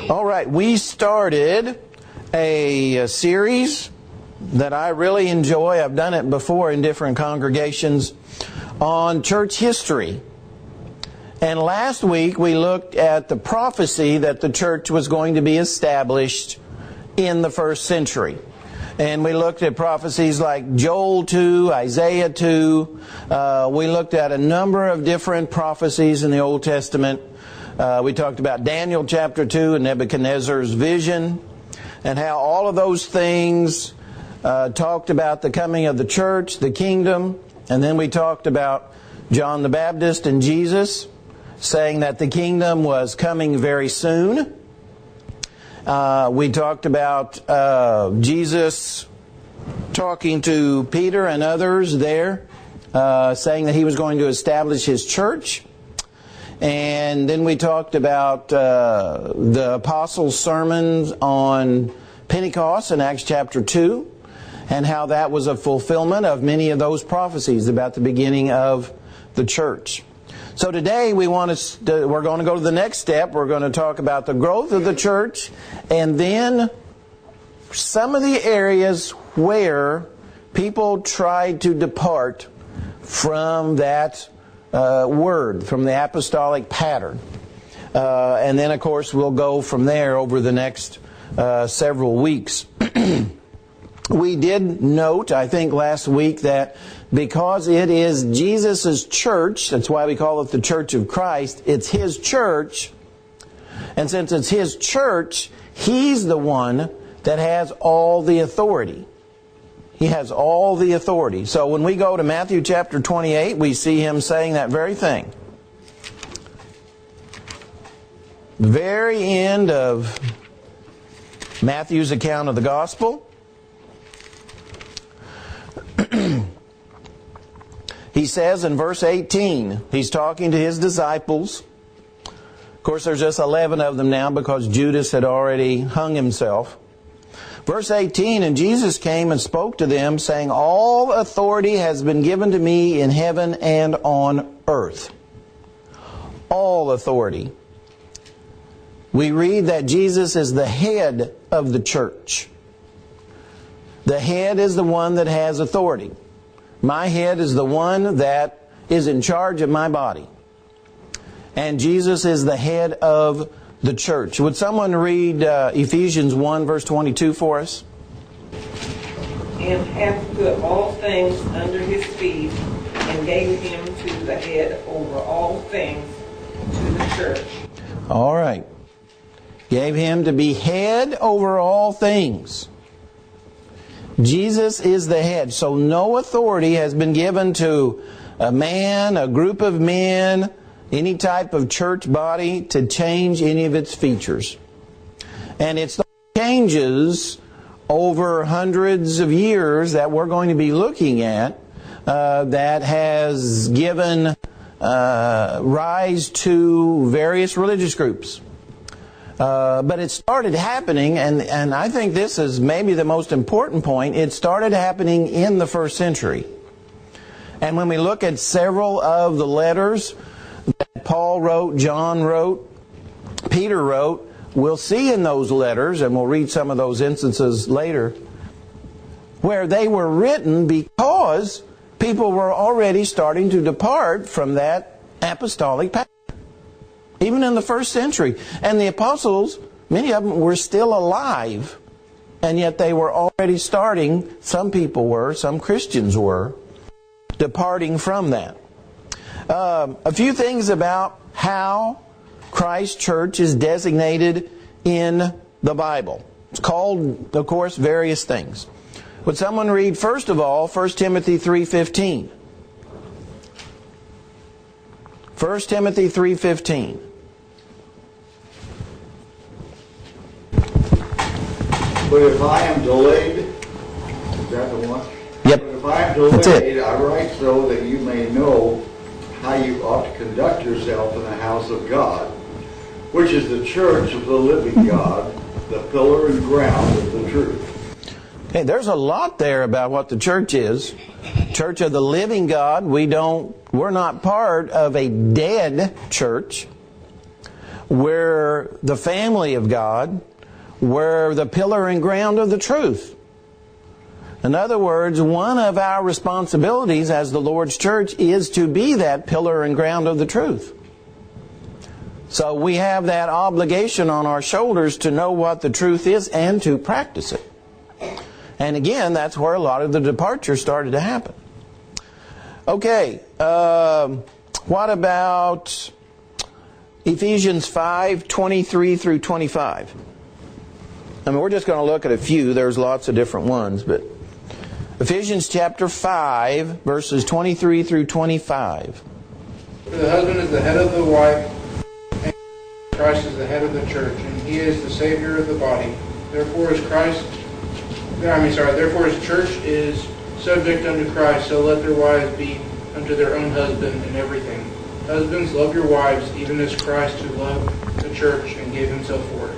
All right, we started a series that I really enjoy. I've done it before in different congregations on church history. And last week we looked at the prophecy that the church was going to be established in the first century. And we looked at prophecies like Joel 2, Isaiah 2. We looked at a number of different prophecies in the Old Testament. We talked about Daniel chapter 2 and Nebuchadnezzar's vision, and how all of those things talked about the coming of the church, the kingdom. And then we talked about John the Baptist and Jesus saying that the kingdom was coming very soon. We talked about Jesus talking to Peter and others there, saying that he was going to establish his church. And then we talked about the apostles' sermons on Pentecost in Acts chapter 2, and how that was a fulfillment of many of those prophecies about the beginning of the church. So today we're going to go to the next step. We're going to talk about the growth of the church, and then some of the areas where people tried to depart from that word, from the apostolic pattern. And then, of course, we'll go from there over the next several weeks. We did note, I think, last week that because it is Jesus' church, that's why we call it the Church of Christ, it's His church, and since it's His church, He's the one that has all the authority. He has all the authority. So when we go to Matthew chapter 28, we see Him saying that very thing. The very end of Matthew's account of the gospel. He says in verse 18, He's talking to His disciples. Of course, there's just 11 of them now because Judas had already hung himself. Verse 18, and Jesus came and spoke to them, saying, all authority has been given to me in heaven and on earth. All authority. We read that Jesus is the head of the church. The head is the one that has authority. My head is the one that is in charge of my body. And Jesus is the head of the church. Would someone read Ephesians 1 verse 22 for us? And hath put all things under His feet, and gave Him to the head over all things to the church. All right. Gave Him to be head over all things. Jesus is the head. So no authority has been given to a man, a group of men, any type of church body to change any of its features. And it's the changes over hundreds of years that we're going to be looking at that has given rise to various religious groups. But it started happening, and I think this is maybe the most important point, it started happening in the first century. And when we look at several of the letters that Paul wrote, John wrote, Peter wrote, we'll see in those letters, and we'll read some of those instances later, where they were written because people were already starting to depart from that apostolic pattern. Even in the first century. And the apostles, many of them were still alive, and yet they were already starting, some people were, some Christians were, departing from that. A few things about how Christ's church is designated in the Bible. It's called, of course, various things. Would someone read, first of all, 1 Timothy 3:15? 1 Timothy 3:15. But if I am delayed, is that the one? Yep. But if I am delayed, I write so that you may know how you ought to conduct yourself in the house of God, which is the church of the living God, the pillar and ground of the truth. Okay, there's a lot there about what the church is. Church of the living God. We're not part of a dead church. We're the family of God. We're the pillar and ground of the truth. In other words, one of our responsibilities as the Lord's church is to be that pillar and ground of the truth. So we have that obligation on our shoulders to know what the truth is and to practice it. And again, that's where a lot of the departure started to happen. Okay, what about Ephesians 5:23 through 25? I mean, we're just going to look at a few. There's lots of different ones, but Ephesians chapter 5, verses 23 through 25. For the husband is the head of the wife, and Christ is the head of the church, and he is the Savior of the body. Therefore his church is subject unto Christ, so let their wives be unto their own husband in everything. Husbands, love your wives, even as Christ who loved the church and gave himself for it.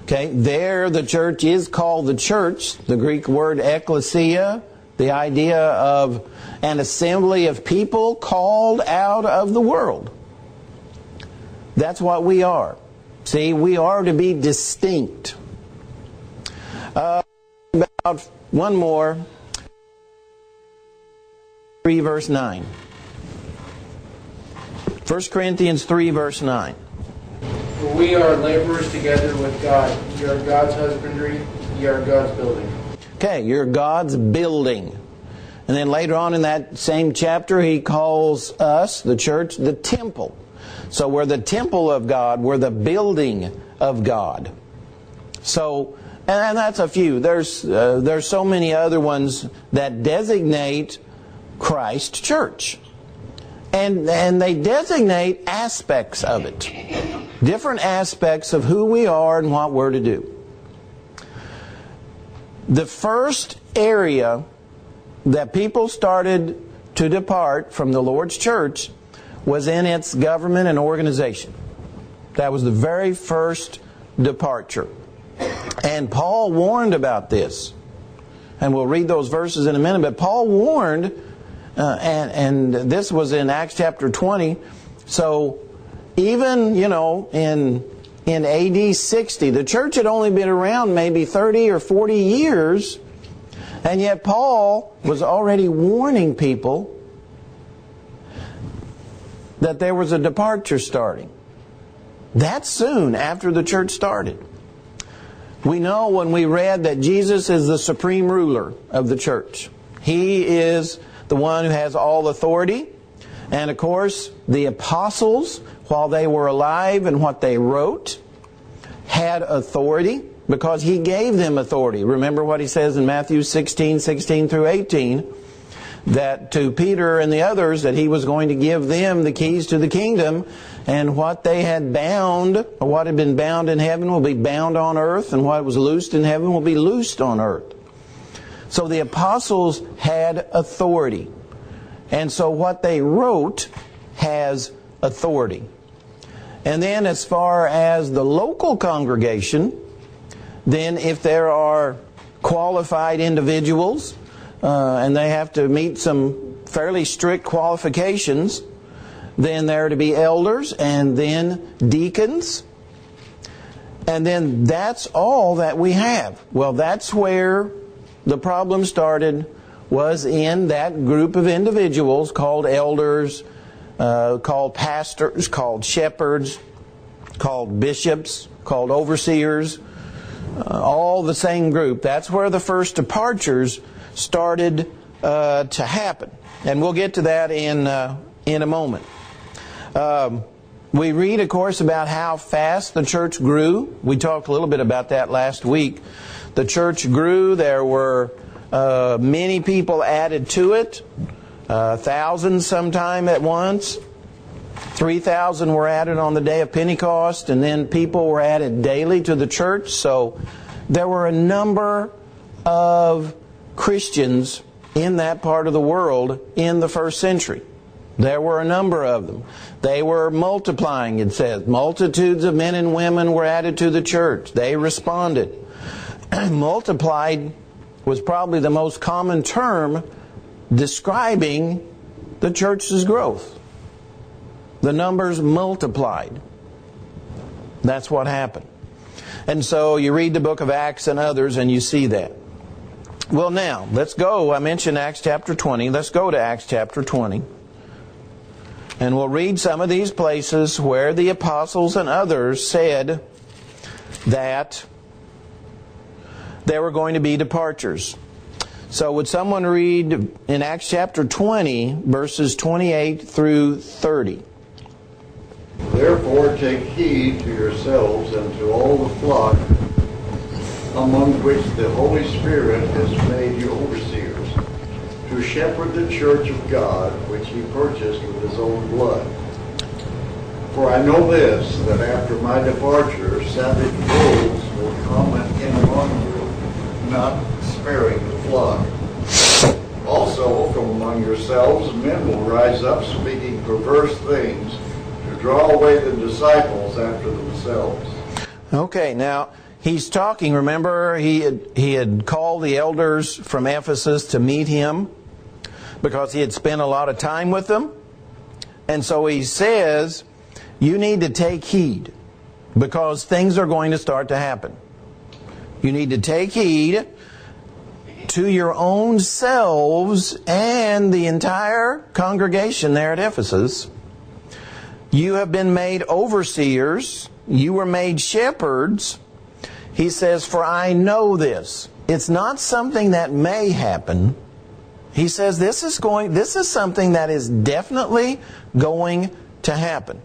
Okay, there the church is called the church. The Greek word ecclesia, the idea of an assembly of people called out of the world. That's what we are. See, we are to be distinct. About one more. 3 verse 9. 1 Corinthians 3 verse 9. For we are laborers together with God. Ye are God's husbandry, ye are God's building. Okay, you're God's building. And then later on in that same chapter, he calls us, the church, the temple. So we're the temple of God. We're the building of God. So, and that's a few. There's so many other ones that designate Christ Church. And they designate aspects of it. Different aspects of who we are and what we're to do. The first area that people started to depart from the Lord's church was in its government and organization. That was the very first departure. And Paul warned about this. And we'll read those verses in a minute. But Paul warned, and this was in Acts chapter 20. So even, in AD 60, the church had only been around maybe 30 or 40 years. And yet Paul was already warning people that there was a departure starting. That soon after the church started. We know when we read that Jesus is the supreme ruler of the church. He is the one who has all authority. And of course, the apostles, while they were alive and what they wrote, had authority because He gave them authority. Remember what He says in Matthew 16 through 18, that to Peter and the others, that He was going to give them the keys to the kingdom, and what they had bound, or what had been bound in heaven will be bound on earth, and what was loosed in heaven will be loosed on earth. So the apostles had authority. And so what they wrote has authority. And then as far as the local congregation, then if there are qualified individuals, and they have to meet some fairly strict qualifications, then there are to be elders, and then deacons. And then that's all that we have. Well, that's where the problem started, was in that group of individuals called elders, called pastors, called shepherds, called bishops, called overseers, all the same group. That's where the first departures started to happen. And we'll get to that in a moment. We read, of course, about how fast the church grew. We talked a little bit about that last week. The church grew. There were many people added to it. Thousands sometime at once. 3,000 were added on the day of Pentecost, and then people were added daily to the church. So there were a number of Christians in that part of the world in the first century. There were a number of them. They were multiplying, it says. Multitudes of men and women were added to the church. They responded. Multiplied was probably the most common term describing the church's growth. The numbers multiplied. That's what happened. And so you read the book of Acts and others and you see that. Well, now, let's go. I mentioned Acts chapter 20. Let's go to Acts chapter 20. And we'll read some of these places where the apostles and others said that there were going to be departures. So would someone read in Acts chapter 20, verses 28 through 30? Therefore take heed to yourselves and to all the flock among which the Holy Spirit has made you overseers, to shepherd the church of God, which he purchased with his own blood. For I know this, that after my departure, savage wolves will come in among you, not sparing the flock. Also, from among yourselves, men will rise up speaking perverse things, to draw away the disciples after themselves. Okay, now he's talking, remember, he had called the elders from Ephesus to meet him because he had spent a lot of time with them. And so he says, you need to take heed because things are going to start to happen. You need to take heed to your own selves and the entire congregation there at Ephesus. You have been made overseers. You were made shepherds. He says, for I know this. It's not something that may happen. He says this is something that is definitely going to happen.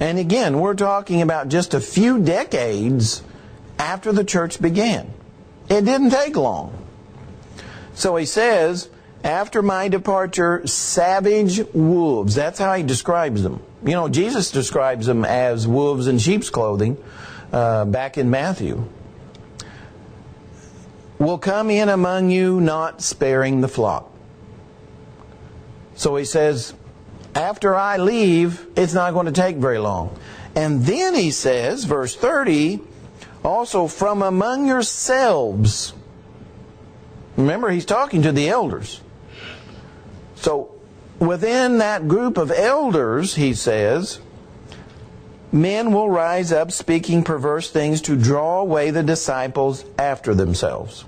And again, we're talking about just a few decades after the church began. It didn't take long. So he says, after my departure, savage wolves. That's how he describes them. You know, Jesus describes them as wolves in sheep's clothing back in Matthew. Will come in among you, not sparing the flock. So he says, after I leave, it's not going to take very long. And then he says, verse 30, also from among yourselves. Remember, he's talking to the elders. So within that group of elders, he says, men will rise up speaking perverse things to draw away the disciples after themselves.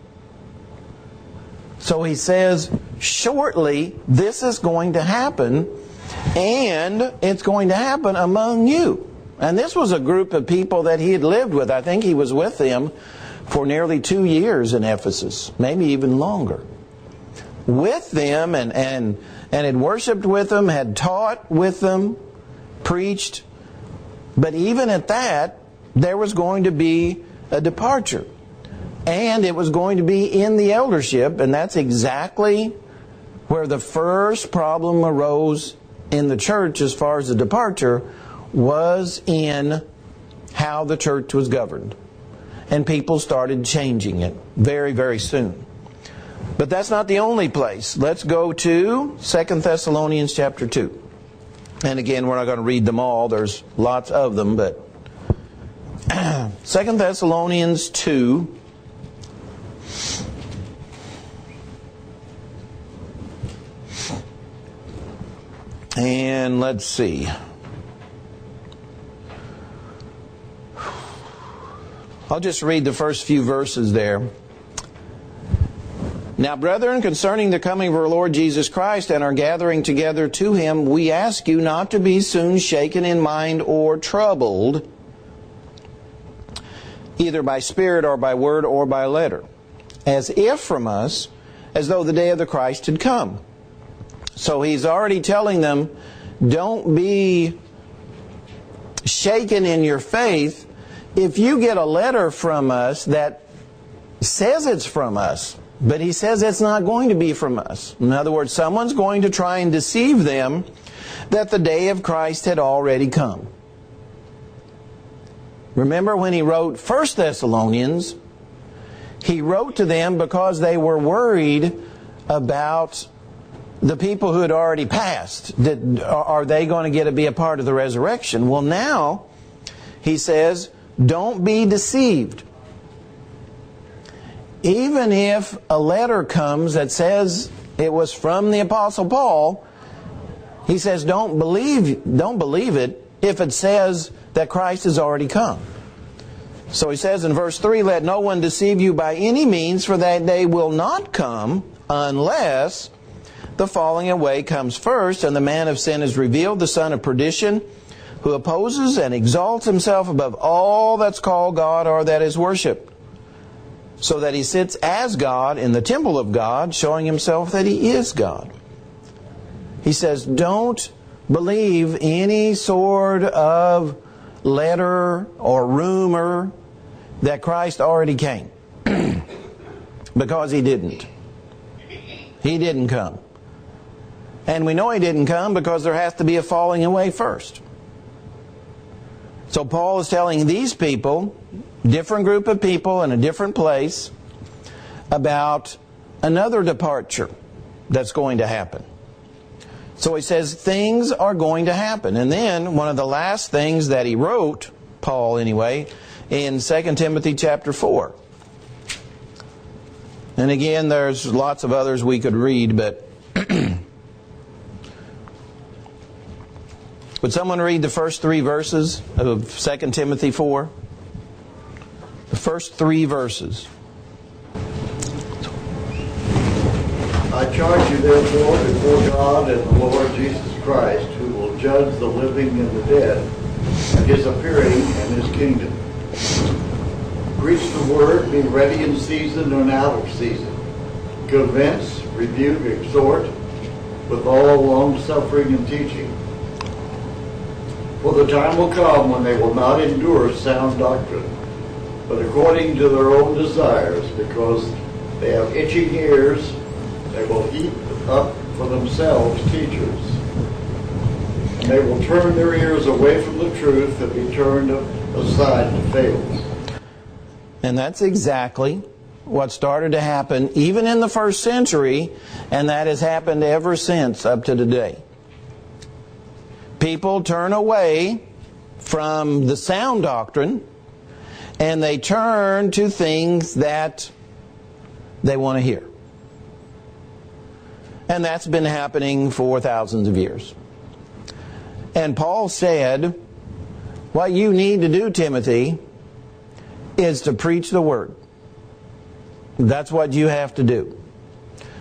So he says, shortly, this is going to happen, and it's going to happen among you. And this was a group of people that he had lived with. I think he was with them for nearly 2 years in Ephesus, maybe even longer. With them and had worshipped with them, had taught with them, preached. But even at that, there was going to be a departure. And it was going to be in the eldership, and that's exactly where the first problem arose in the church as far as the departure, was in how the church was governed. And people started changing it very, very soon. But that's not the only place. Let's go to 2 Thessalonians chapter 2. And again, we're not going to read them all. There's lots of them, but 2 Thessalonians 2. And let's see. I'll just read the first few verses there. Now, brethren, concerning the coming of our Lord Jesus Christ and our gathering together to Him, we ask you not to be soon shaken in mind or troubled, either by spirit or by word or by letter, as if from us, as though the day of the Christ had come. So he's already telling them, don't be shaken in your faith if you get a letter from us that says it's from us. But he says it's not going to be from us. In other words, someone's going to try and deceive them that the day of Christ had already come. Remember when he wrote 1 Thessalonians, he wrote to them because they were worried about the people who had already passed. Are they going to get to be a part of the resurrection? Well, now, he says, don't be deceived. Even if a letter comes that says it was from the Apostle Paul, he says don't believe it if it says that Christ has already come? So he says in verse 3, "Let no one deceive you by any means, for that day will not come unless the falling away comes first, and the man of sin is revealed, the son of perdition, who opposes and exalts himself above all that's called God or that is worshipped, so that he sits as God in the temple of God, showing himself that he is God." He says, don't believe any sort of letter or rumor that Christ already came. Because he didn't. He didn't come. And we know he didn't come because there has to be a falling away first. So Paul is telling these people, different group of people in a different place, about another departure that's going to happen. So he says things are going to happen. And then one of the last things that he wrote, Paul anyway, in 2 Timothy chapter 4. And again, there's lots of others we could read, but would someone read the first 3 verses of 2 Timothy 4? The first 3 verses. I charge you therefore before God and the Lord Jesus Christ, who will judge the living and the dead, at his appearing and his kingdom. Preach the word, be ready in season and out of season. Convince, rebuke, exhort, with all long-suffering and teaching. For the time will come when they will not endure sound doctrine, but according to their own desires, because they have itching ears, they will heap up for themselves teachers. And they will turn their ears away from the truth and be turned aside to fables. And that's exactly what started to happen even in the first century, and that has happened ever since up to today. People turn away from the sound doctrine and they turn to things that they want to hear. And that's been happening for thousands of years. And Paul said, what you need to do, Timothy, is to preach the word. That's what you have to do.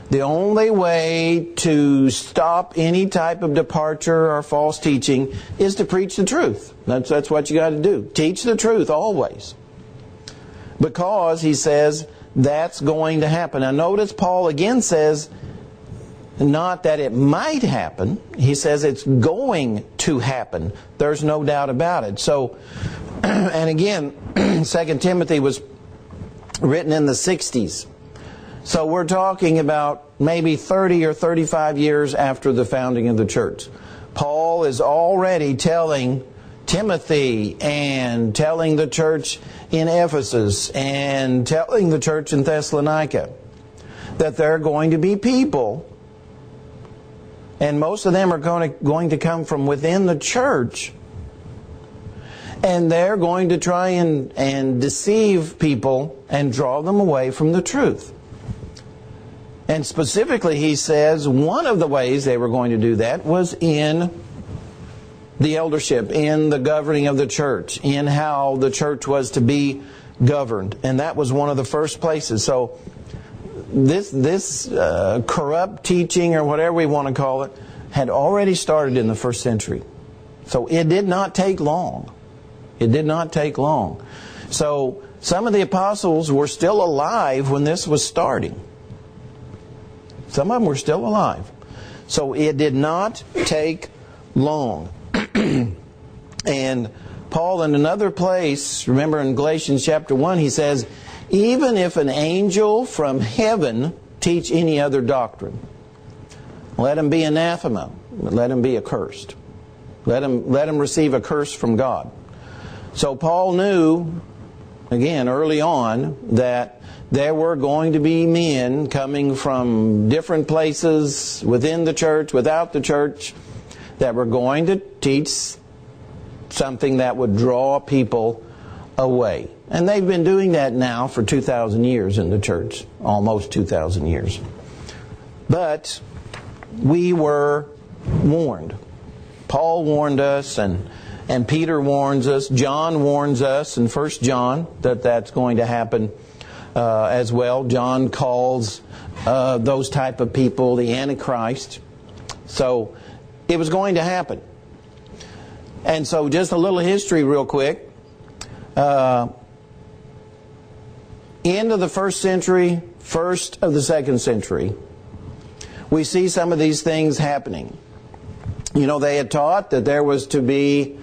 The only way to stop any type of departure or false teaching is to preach the truth. That's what you got to do. Teach the truth always. Because, he says, that's going to happen. Now notice Paul again says, not that it might happen. He says it's going to happen. There's no doubt about it. So, and again, 2 Timothy was written in the 60s. So we're talking about maybe 30 or 35 years after the founding of the church. Paul is already telling Timothy and telling the church in Ephesus and telling the church in Thessalonica that there are going to be people, and most of them are going to come from within the church, and they're going to try and deceive people and draw them away from the truth. And specifically, he says, one of the ways they were going to do that was in the eldership, in the governing of the church, in how the church was to be governed. And that was one of the first places. So this corrupt teaching, or whatever we want to call it, had already started in the first century. So it did not take long. It did not take long. So some of the apostles were still alive when this was starting. Some of them were still alive. So it did not take long. And Paul, in another place, remember in Galatians chapter 1, he says, even if an angel from heaven teach any other doctrine, let him be anathema, let him be accursed. Let him receive a curse from God. So Paul knew, again, early on, that there were going to be men coming from different places within the church, without the church, that were going to teach something that would draw people away. And they've been doing that now for 2,000 years in the church, almost 2,000 years. But we were warned. Paul warned us, and And Peter warns us, John warns us in 1 John that that's going to happen as well. John calls those type of people the Antichrist. So it was going to happen. And so just a little history real quick. End of the first century, first of the second century, we see some of these things happening. You know, they had taught that there was to be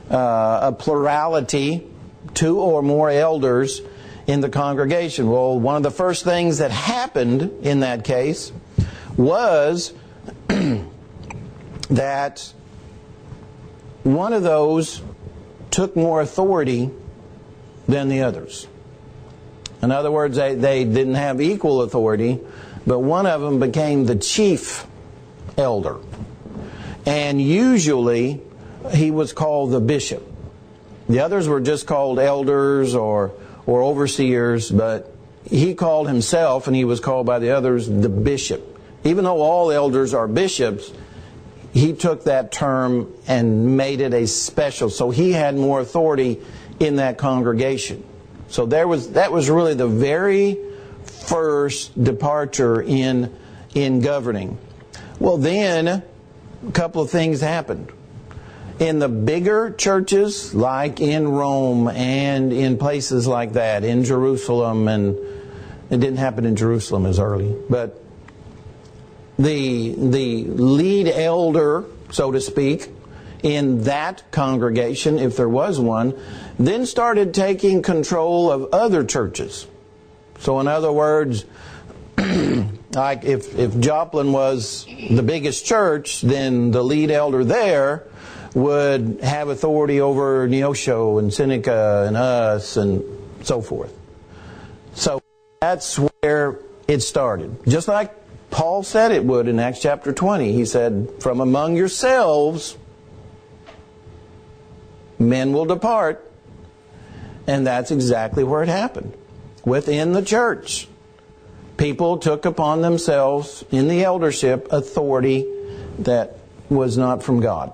a plurality, 2 or more elders in the congregation. Well, one of the first things that happened in that case was that one of those took more authority than the others. In other words, they didn't have equal authority, but one of them became the chief elder. And usually he was called the bishop. The others were just called elders or overseers, but he called himself, and he was called by the others, the bishop. Even though all elders are bishops, he took that term and made it a special. So he had more authority in that congregation. So that was really the very first departure in governing. Well, then a couple of things happened. In the bigger churches, like in Rome and in places like that, in Jerusalem, and it didn't happen in Jerusalem as early, but the lead elder, so to speak, in that congregation, if there was one, then started taking control of other churches. So in other words, like if Joplin was the biggest church, then the lead elder there would have authority over Neosho and Seneca and us and so forth. So that's where it started. Just like Paul said it would in Acts chapter 20. He said, from among yourselves men will depart. And that's exactly where it happened. Within the church, people took upon themselves in the eldership authority that was not from God.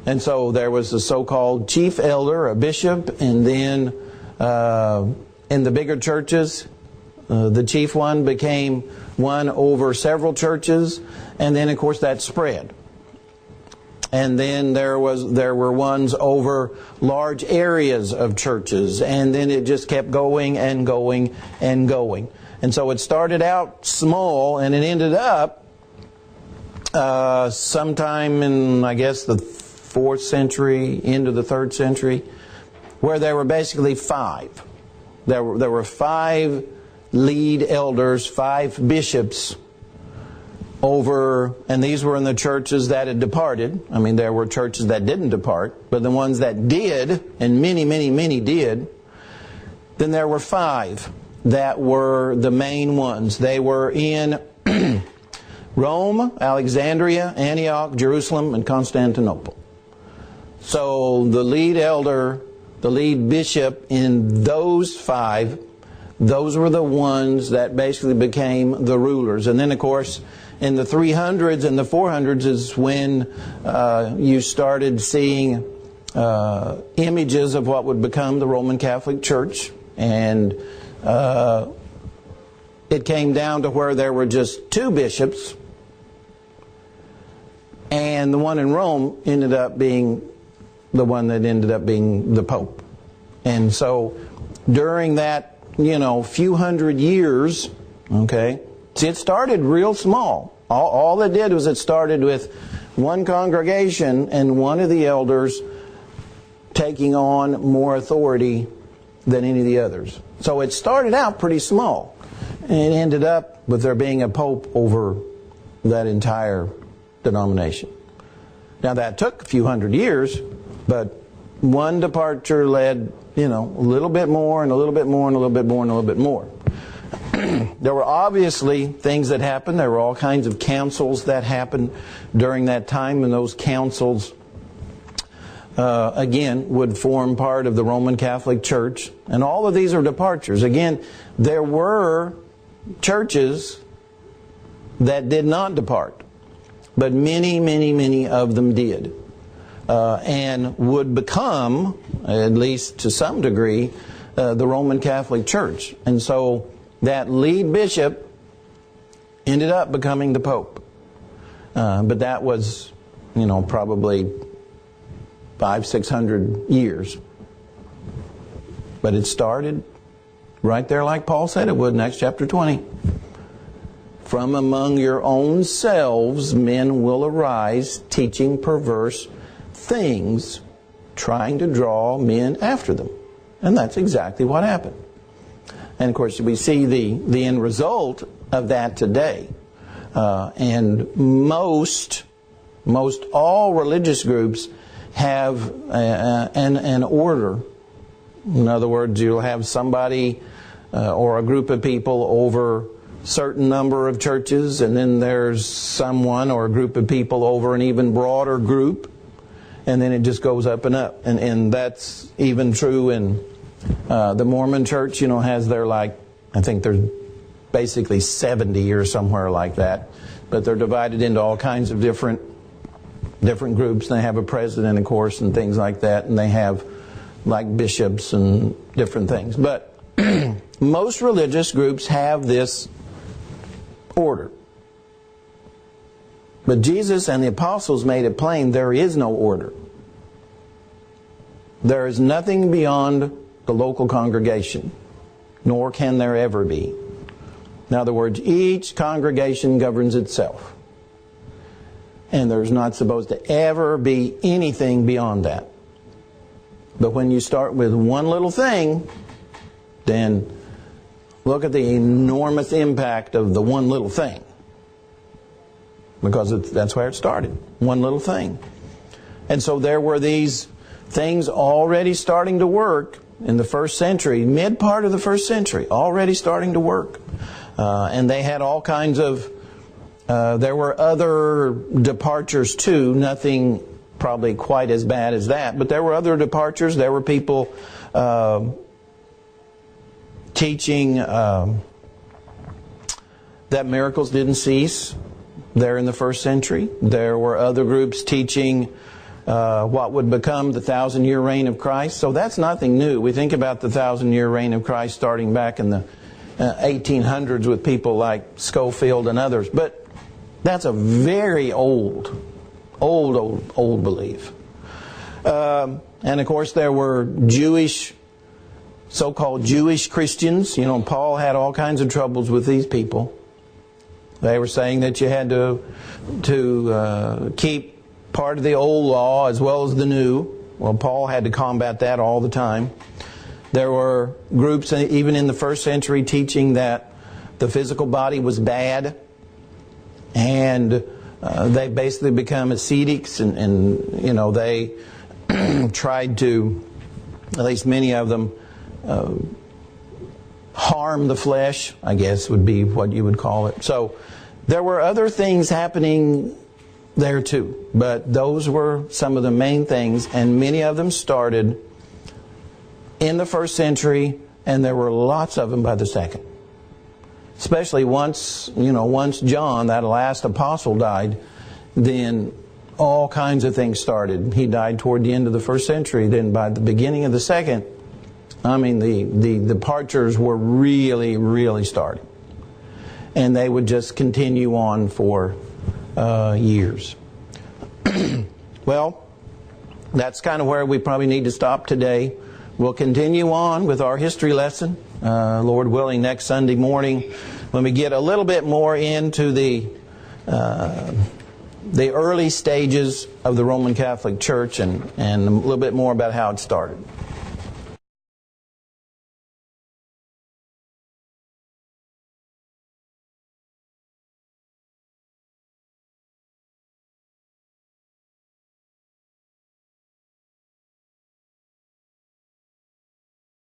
And so there was the so-called chief elder, a bishop, and then in the bigger churches, the chief one became one over several churches, and then of course that spread. And then there were ones over large areas of churches, and then it just kept going and going and going. And so it started out small, and it ended up sometime in, I guess, the 4th century, into the 3rd century, where there were basically 5. There were 5 lead elders, 5 bishops over, and these were in the churches that had departed. I mean, there were churches that didn't depart, but the ones that did, and many, many, many did, then there were 5 that were the main ones. They were in Rome, Alexandria, Antioch, Jerusalem, and Constantinople. So the lead elder, the lead bishop in those 5, those were the ones that basically became the rulers. And then, of course, in the 300s and the 400s is when you started seeing images of what would become the Roman Catholic Church. And it came down to where there were just 2 bishops. And the one in Rome ended up being the one that ended up being the Pope. And so during that, few hundred years, okay, see, it started real small. All it did was it started with one congregation and one of the elders taking on more authority than any of the others. So it started out pretty small. And it ended up with there being a pope over that entire denomination. Now that took a few hundred years, but one departure led, a little bit more and a little bit more and a little bit more and a little bit more. There were obviously things that happened. There were all kinds of councils that happened during that time, and those councils, again, would form part of the Roman Catholic Church. And all of these are departures. Again, there were churches that did not depart, but many, many, many of them did. and would become, at least to some degree, the Roman Catholic Church. And so that lead bishop ended up becoming the Pope. But that was, probably 500-600 years. But it started right there like Paul said it would in Acts chapter 20. From among your own selves men will arise, teaching perverse things, trying to draw men after them. And that's exactly what happened. And of course we see the end result of that today. And most all religious groups have an order. In other words, you'll have somebody or a group of people over a certain number of churches, and then there's someone or a group of people over an even broader group, and then it just goes up and up. And that's even true in the Mormon church, has their, I think there's basically 70 or somewhere like that. But they're divided into all kinds of different groups. They have a president, of course, and things like that. And they have bishops and different things. But most religious groups have this order. But Jesus and the apostles made it plain there is no order. There is nothing beyond the local congregation, nor can there ever be. In other words, each congregation governs itself. And there's not supposed to ever be anything beyond that. But when you start with one little thing, then look at the enormous impact of the one little thing. Because that's where it started. One little thing. And so there were these things already starting to work in the first century, mid part of the first century, already starting to work. And they had all kinds of, there were other departures too, nothing probably quite as bad as that, but there were other departures. There were people teaching that miracles didn't cease there in the first century. There were other groups teaching what would become the 1,000-year reign of Christ. So that's nothing new. We think about the 1,000-year reign of Christ starting back in the 1800s with people like Schofield and others. But that's a very old belief. And of course there were so-called Jewish Christians. Paul had all kinds of troubles with these people. They were saying that you had to keep part of the old law as well as the new. Well, Paul had to combat that all the time. There were groups even in the first century teaching that the physical body was bad, and they basically become ascetics, and they tried to, at least many of them, harm the flesh, I guess would be what you would call it. So there were other things happening there too, but those were some of the main things, and many of them started in the first century, and there were lots of them by the second. Especially once John, that last apostle, died, then all kinds of things started. He died toward the end of the first century. Then by the beginning of the second, the departures were really, really starting. And they would just continue on for years. Well, that's kind of where we probably need to stop today. We'll continue on with our history lesson, Lord willing, next Sunday morning, when we get a little bit more into the early stages of the Roman Catholic Church and a little bit more about how it started.